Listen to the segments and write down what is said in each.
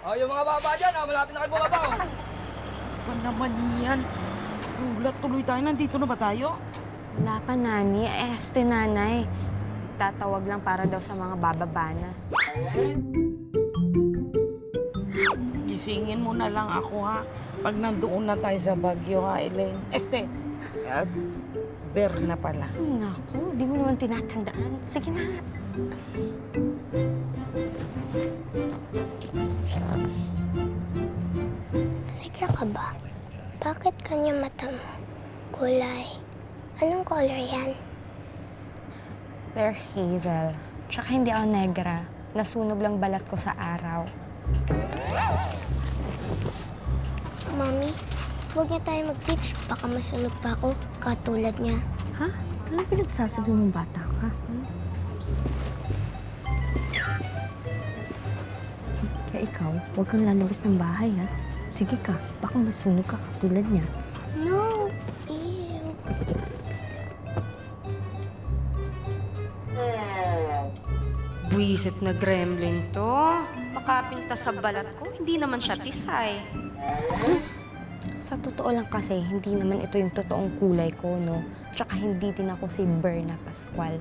Oh, yung mga baba dyan, malapit na kayo bumaba. Oh. Ba naman yan? Ulat tuloy tayo. Nandito na ba tayo? Wala pa, Nani. Nanay. Tatawag lang para daw sa mga bababa na. Gisingin mo na lang ako, ha? Pag nandoon na tayo sa Baguio, ha, Elaine? Uh, Berna pala. Naku, di mo naman tinatandaan. Sige na. Negra ka ba? Bakit kanya mata mo? Kulay. Anong color yan? They're hazel. Tsaka hindi ako negra. Nasunog lang balat ko sa araw. Mami, huwag niya tayo mag-beach. Baka masunog pa ako, katulad niya. Ha? Ano pinagsasabi mong bata ka? Kaya ikaw, huwag kang lalabas ng bahay, ha? Sige ka, baka masunog ka katulad niya. No! Ew! Buwisit na gremlin to. Makapinta sa balat ko, hindi naman siya tisay. Sa totoo lang kasi, hindi naman ito yung totoong kulay ko, no? Tsaka hindi din ako si Berna Pascual.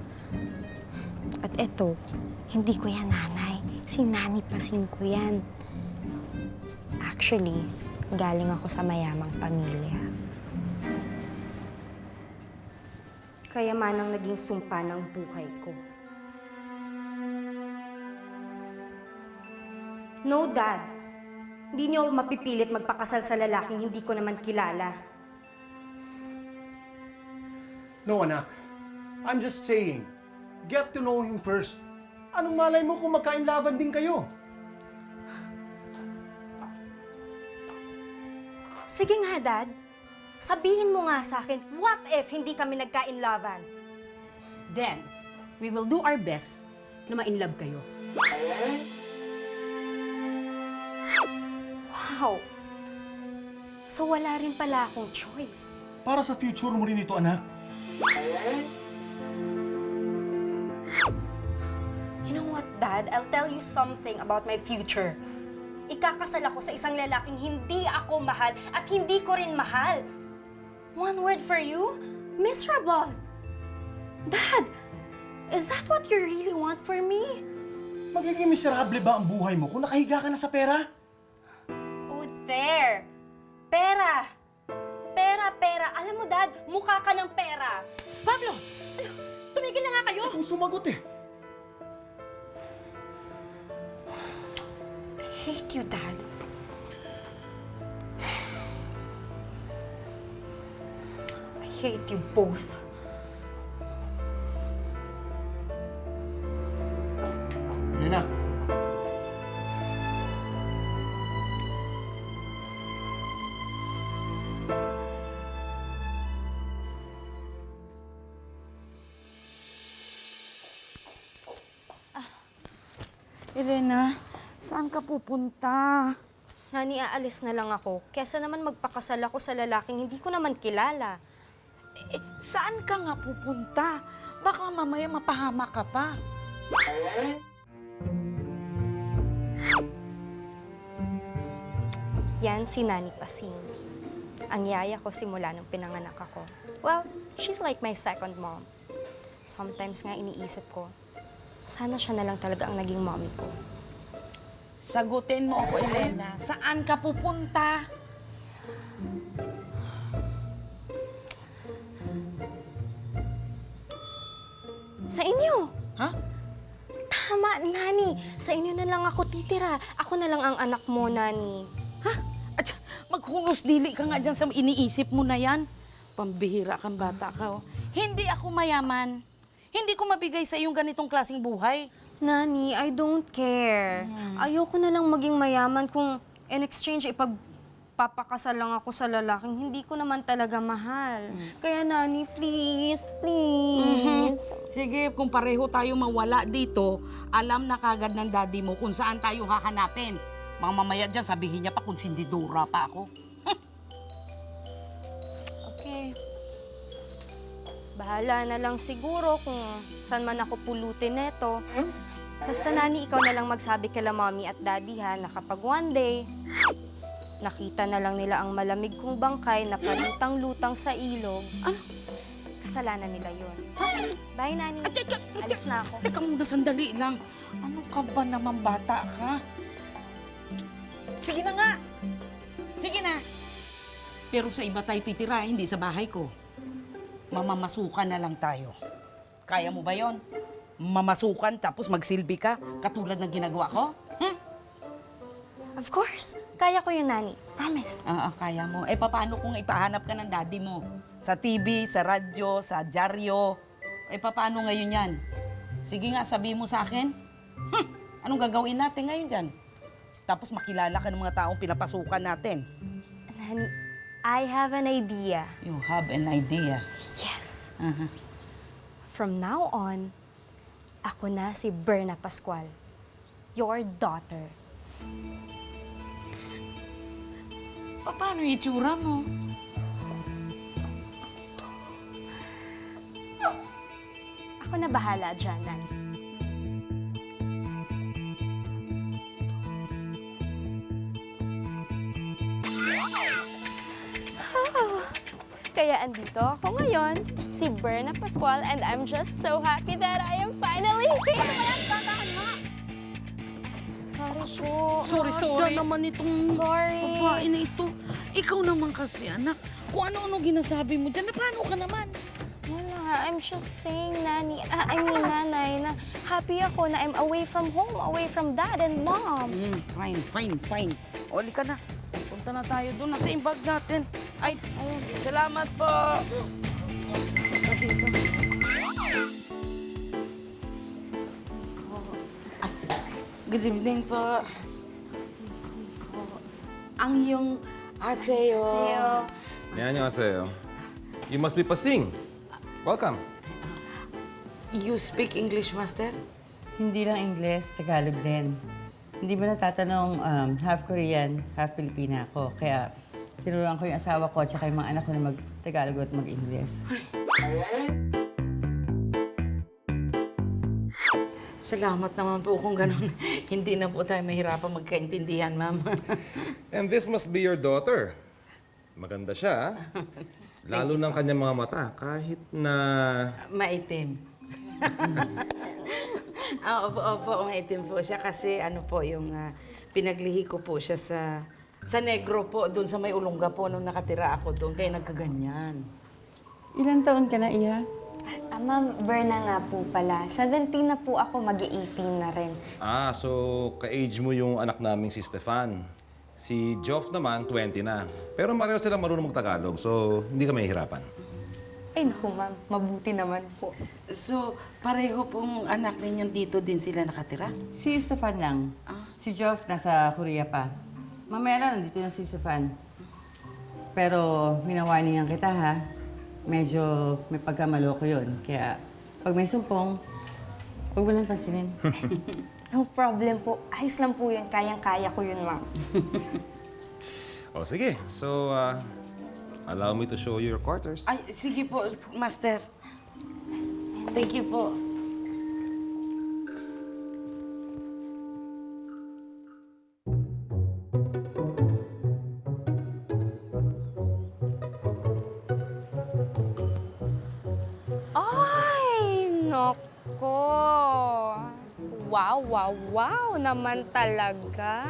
At eto, hindi ko yan nanay. Si Nani Pasing ko yan. Actually, galing ako sa mayamang pamilya. Kayamanang naging sumpa ng buhay ko. No, Dad. Hindi niyo ako mapipilit magpakasal sa lalaking hindi ko naman kilala. No, anak. I'm just saying, get to know him first. Anong malay mo kung magkainlaban din kayo? Sige nga, Dad. Sabihin mo nga sa akin, what if hindi kami nagka-inlaban? Then, we will do our best na ma-inlove kayo. Wow! So wala rin pala akong choice. Para sa future mo rin ito, anak. You know what, Dad? I'll tell you something about my future. Ikakasal ako sa isang lalaking hindi ako mahal at hindi ko rin mahal. One word for you, miserable. Dad, is that what you really want for me? Magiging miserable ba ang buhay mo kung nakahiga ka na sa pera? Oh, there. Pera. Pera. Alam mo, Dad, mukha ka ng pera. Pablo! Ano? Tumigil na nga kayo! Ikaw sumagot eh. I hate you, Dad. I hate you both. Elena. Elena, saan ka pupunta? Nani, aalis na lang ako. Kesa naman magpakasal ako sa lalaking hindi ko naman kilala. Saan ka nga pupunta? Baka mamaya mapahama ka pa. Yan si Nani Pasing. Ang yaya ko simula nung pinanganak ako. Well, she's like my second mom. Sometimes nga iniisip ko, sana siya na lang talaga ang naging mommy ko. Sagutin mo ako, Elena. Saan ka pupunta? Sa inyo! Ha? Tama, Nani. Sa inyo na lang ako titira. Ako na lang ang anak mo, Nani. Ha? At maghunos dili ka nga dyan sa iniisip mo na yan. Pambihira kang bata ka, oh. Hindi ako mayaman. Hindi ko mabigay sa iyong ganitong klaseng buhay. Nani, I don't care. Ayoko na lang maging mayaman kung in exchange ipagpapakasal lang ako sa lalaking hindi ko naman talaga mahal. Kaya Nani, please, please. Sige, kung pareho tayo mawala dito, alam na kagad ng daddy mo kung saan tayo hahanapin. Mga mamaya dyan, sabihin niya pa kung sindidura pa ako. Okay. Bahala na lang siguro kung saan man ako pulutin neto. Basta Nani, ikaw na lang magsabi kila mommy at daddy ha, na kapag one day, nakita na lang nila ang malamig kong bangkay na palutang-lutang sa ilog, kasalanan nila yun. Bye, Nani. Alis na ako. Teka muna, sandali lang. Ano ka ba naman, bata ka? Sige na nga. Sige na. Pero sa iba tayo titira, hindi sa bahay ko. Mamamasukan na lang tayo. Kaya mo ba yon? Mamasukan tapos magsilbi ka, katulad ng ginagawa ko? Of course. Kaya ko yun, Nani. Promise. Kaya mo. Eh, paano kung ipahanap ka ng daddy mo? Sa TV, sa radyo, sa dyaryo. Eh, paano ngayon yan? Sige nga, sabihin mo sa akin. Anong gagawin natin ngayon dyan? Tapos makilala ka ng mga taong pinapasukan natin. Nani, I have an idea. You have an idea. Yes. Uh-huh. From now on, ako na si Berna Pascual, your daughter. Paano yung itsura mo? Ako na bahala dyan, Nani. Kaya andito ako ngayon, si Berna Pascual, and I'm just so happy that I am finally here! Sorry po. Sorry naman itong Sorry. babae na ito. Ikaw naman kasi, anak. Kung ano-ano ginasabi mo dyan, paano ka naman? Wala, I'm just saying, Nani, Nanay, na happy ako na I'm away from home, away from dad and mom. Fine. Oli ka na. Punta na tayo doon. Nasa yung bag natin. Ay, salamat po. Dito. Good evening po. Ang iyong aseyo. 안녕하세요. You must be Pasing. Welcome. You speak English, Master? Hindi lang Ingles, Tagalog din. Hindi ba natatanong, half Korean, half Pilipina ako. Kaya tinuruan ko yung asawa ko at yung mga anak ko na mag-Tagalog at mag-Ingles. Salamat naman po kung ganun. Hindi na po tayo mahirapan magkaintindihan, ma'am. And this must be your daughter. Maganda siya, ah. Lalo ng kanyang mga mata, kahit na... Maitim. Opo, maitim po siya kasi ano po yung pinaglihi ko po siya sa Negro po, doon sa may Olonga po nung nakatira ako doon, kaya nagkaganyan. Ilang taon ka na, Iha? Ma'am, Berna nga po pala. 17 na po ako, mag-18 na rin. So ka-age mo yung anak naming si Stefan. Si Joff naman, 20 na. Pero pareho silang marunong mag-Tagalog, so hindi ka mahihirapan. Ay, naku ma'am, mabuti naman po. So, pareho pong anak ninyo dito din sila nakatira? Si Stefan lang. Si Joff nasa Korea pa. Mamaya lang, nandito na si Stefan. Pero minawarningan kita, ha? Medyo may pagkamaloko yun. Kaya pag may sumpong, huwag mo lang pansinin. No problem po. Ayos lang po yun. Kayang-kaya ko yun, ma'am. O sige, so allow me to show you your quarters. Ay, sige po, Master. Thank you po. Ay, nako. Wow naman talaga.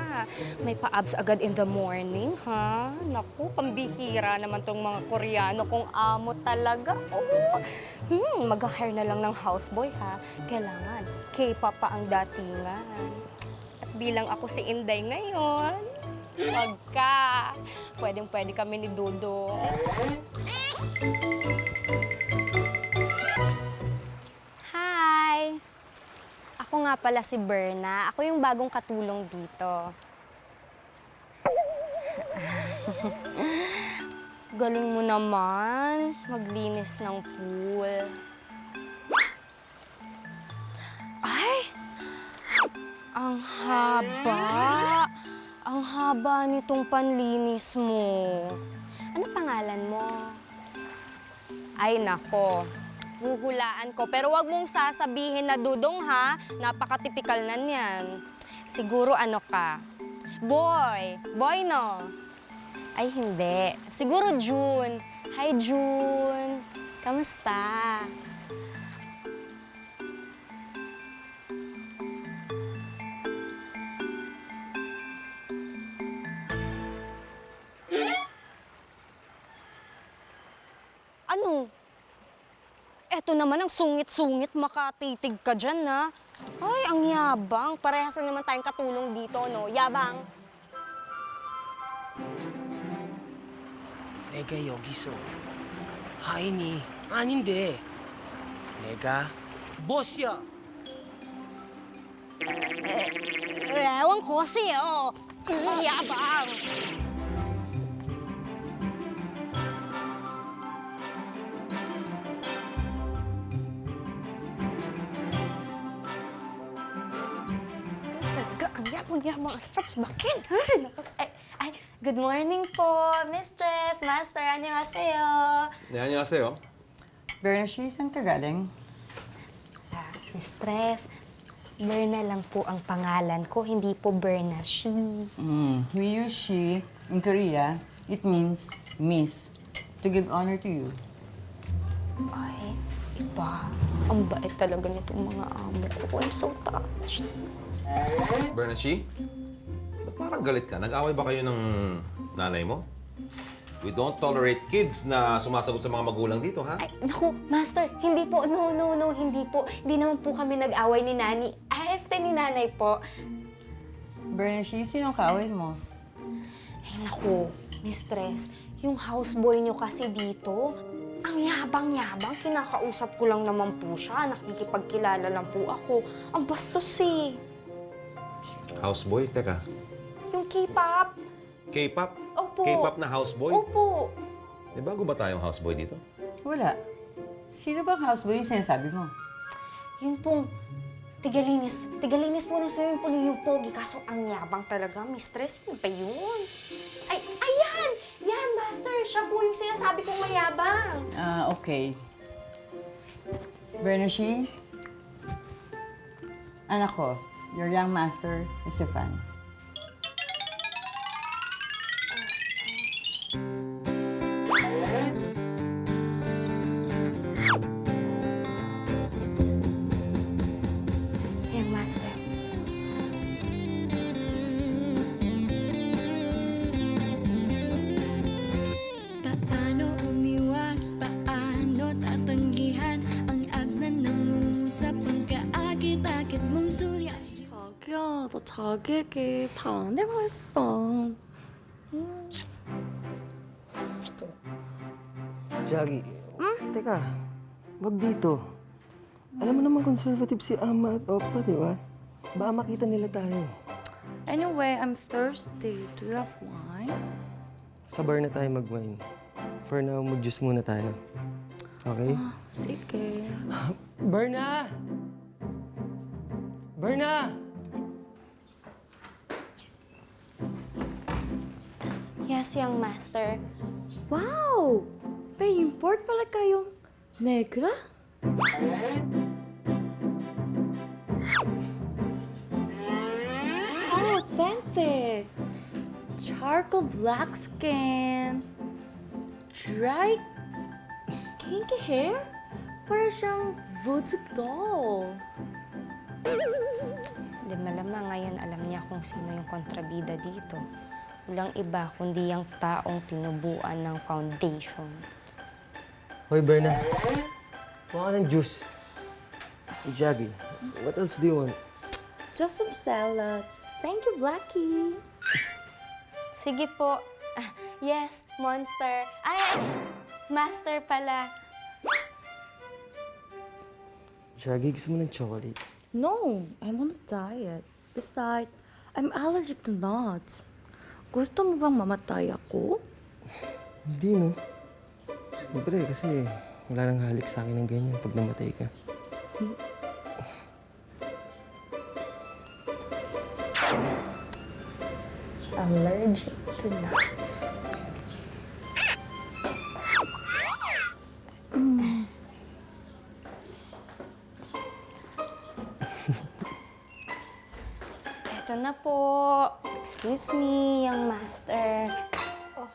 May pa-abs agad in the morning, ha? Naku, pambihira naman tong mga Koreano kung amo talaga. Oh. Mag-hire na lang ng houseboy, ha? Kailangan, K-pop pa ang datingan. At bilang ako si Inday ngayon, pwedeng-pwede kami ni Dodo. Hi! Ako nga pala si Berna. Ako yung bagong katulong dito. Galing mo naman. Maglinis ng pool. Ay! Ang haba! Ang haba nitong panlinis mo. Ano pangalan mo? Ay, nako. Huhulaan ko. Pero wag mong sasabihin na Dudong, ha? Napaka-typical na niyan. Siguro ano ka? Boy. Boy, no? Ay, hindi. Siguro June. Hi, June. Kamusta? Ano? Eto naman ang sungit-sungit, makatitig ka dyan, ha? Ay, ang yabang. Parehas lang naman tayong katulong dito, no? Yabang. 내가 여기서 하인이 아닌데 내가 보스야. Ewan ko kasi, oh. Ang yabang. Talaga, ang yabang-yabang. Ang sarap sumakin. Ay, good morning po, mistress, master. Annyeonghaseyo. Annyeonghaseyo. Bernashi, saan ka galing? Mistress, Berna lang po ang pangalan ko, hindi po Bernashi. We use she. In Korea, it means miss. To give honor to you. Ay, iba. Ang bait talaga nitong mga amo ko. I'm so touched. Bernashi? Ba't parang galit ka? Nag-away ba kayo ng nanay mo? We don't tolerate kids na sumasagot sa mga magulang dito, ha? Ay, naku, master, hindi po. No, hindi po. Hindi naman po kami nag-away ni Nani. Ni nanay po. Bernashi, sinong kaaway mo? Ay, naku, mistress, yung houseboy nyo kasi dito, ang yabang-yabang. Kinakausap ko lang naman po siya. Nakikipagkilala lang po ako. Ang bastos eh. Houseboy? Teka. Yung K-pop. K-pop? Opo. K-pop na houseboy? Opo. Eh, bago ba tayong houseboy dito? Wala. Sino bang houseboy yung sinasabi mo? Yun pong tigalinis. Tigalinis po ng swimming pool yung pogi. Kaso ang yabang talaga, mistress. Yun pa yun. Ay, ayan! Yan, master. Siya po yung sinasabi kong mayabang. Okay. Bernashi, anak ko, your young master, Stefan. Yan, master. Paano umiwas, paano tatanggihan ang abs na nangungusap ang kaakit-akit mong surya. 자기야, 나 자기에게 다 안 해봤어. Jackie, teka, wag dito. Alam mo naman conservative si Ama at Oppa, di ba? Baka makita nila tayo. Anyway, I'm thirsty. Do you have wine? Sa bar na tayo mag-wine. For now, mag-juice muna tayo. Okay? Sige. Berna! Berna! Yes, young master. Wow! May import pala kayong negra? How authentic! Charcoal black skin. Dry kinky hair? Para siyang voodoo doll. Di malamang ngayon alam niya kung sino yung kontrabida dito. Walang iba kundi yung taong tinubuan ng foundation. Hoy, Berna. Kuha ka ng juice. Jackie, what else do you want? Just some salad. Thank you, Blackie. Sige po. Yes, monster. Ay, master pala. Jackie, gusto mo ng chocolate? No, I'm on a diet. Besides, I'm allergic to nuts. Gusto mo bang mamatay ako? Hindi, no? Siyempre, kasi wala nang halik sa akin ng ganyan pag namatay ka. Allergic to nuts. na po. Excuse me, young master. Oh,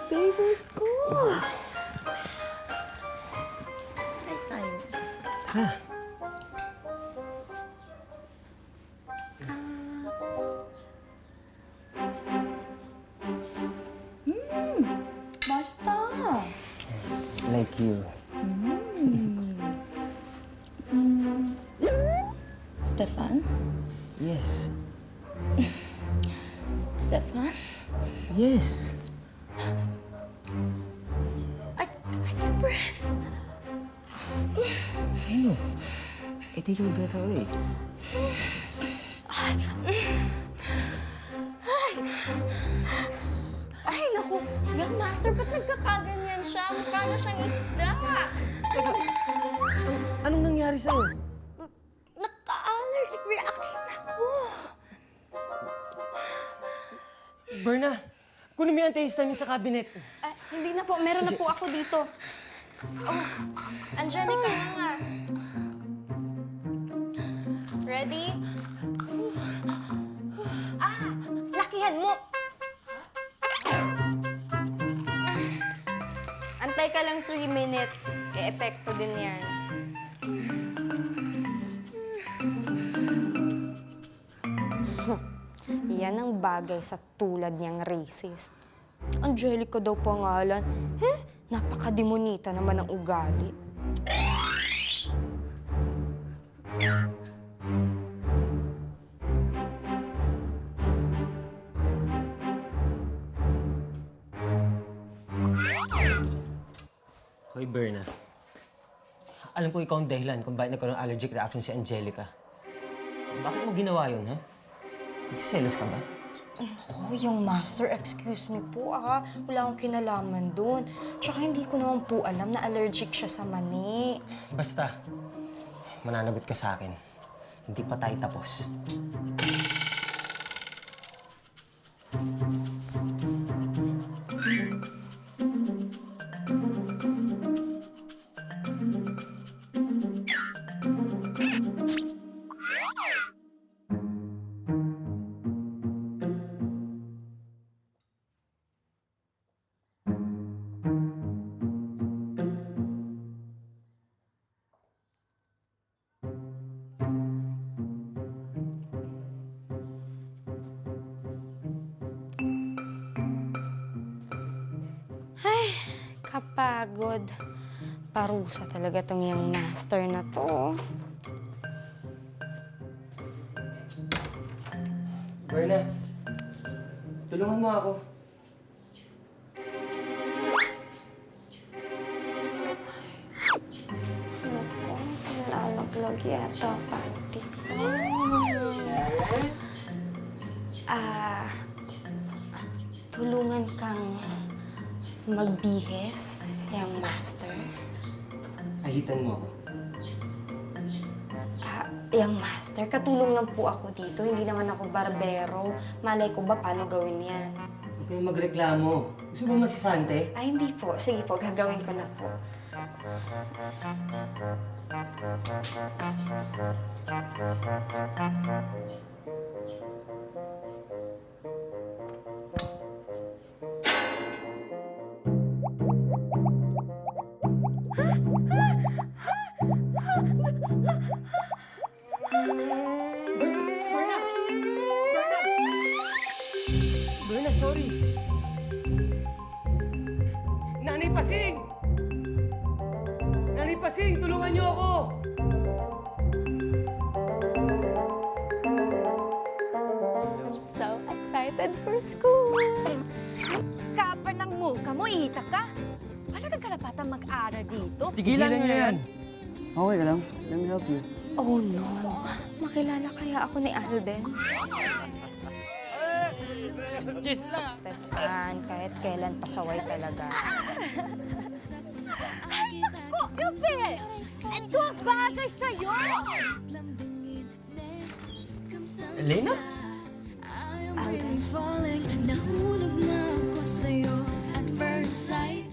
favorite ko. Try tayo. Tara. Basta. Like you. Stefan? Yes. Stefan? Yes. I can breathe. I know. Take your breath away. Ay, naku. Young master, ba't nagkakaganyan siya? Mukha na siyang isda. Teka, anong nangyari sa'yo? Nagka-allergic reaction ako. Berna, kunin mo yung antihistamine sa cabinet. Hindi na po. Meron na po ako dito. Oh, Angelica na nga. Ready? Lakihan mo! Antay ka lang 3 minutes. E-epekto din yan. Yan ang bagay sa tulad niyang racist. Angelica daw pangalan. Napakademonita naman ang ugali. Hoy, Berna. Alam ko ikaw ang dahilan kung bakit nagkaroon ng allergic reaction si Angelica. Bakit mo ginawa yun, ha? Nagsiselos ka ba? Oh, yung master, excuse me po Wala akong kinalaman doon. Tsaka hindi ko naman po alam na allergic siya sa mani. Basta, mananagot ka sa akin. Hindi pa tayo tapos. Kapagod. Parusa talaga tong yung master na to. Berna, tulungan mo ako. Naku, nalalaglag yata pati ko. Tulungan kang magbihes, yung master. Ahitan mo ako. Yung master, katulong lang po ako dito. Hindi naman ako barbero. Malay ko ba paano gawin yan? Huwag ka na magreklamo. Gusto mo masisante? Ay, hindi po. Sige po, gagawin ko na po. Berna, sorry. Nanay Pasing! Nanay Pasing, tulungan niyo ako! I'm so excited for school. Kapar ng mukha mo, Ita ka. Paano nagkalapatan mag-aral dito? Tigilan niyo yan! Okay ka lang. Let me help you. Oh no, makilala kaya ako ni Alden? Stefan, kahit kailan pasaway talaga. Ay, naku, Yupi! Ito ang bagay sa'yo! Elena? I'm falling, nahulog na ako sa'yo at first sight.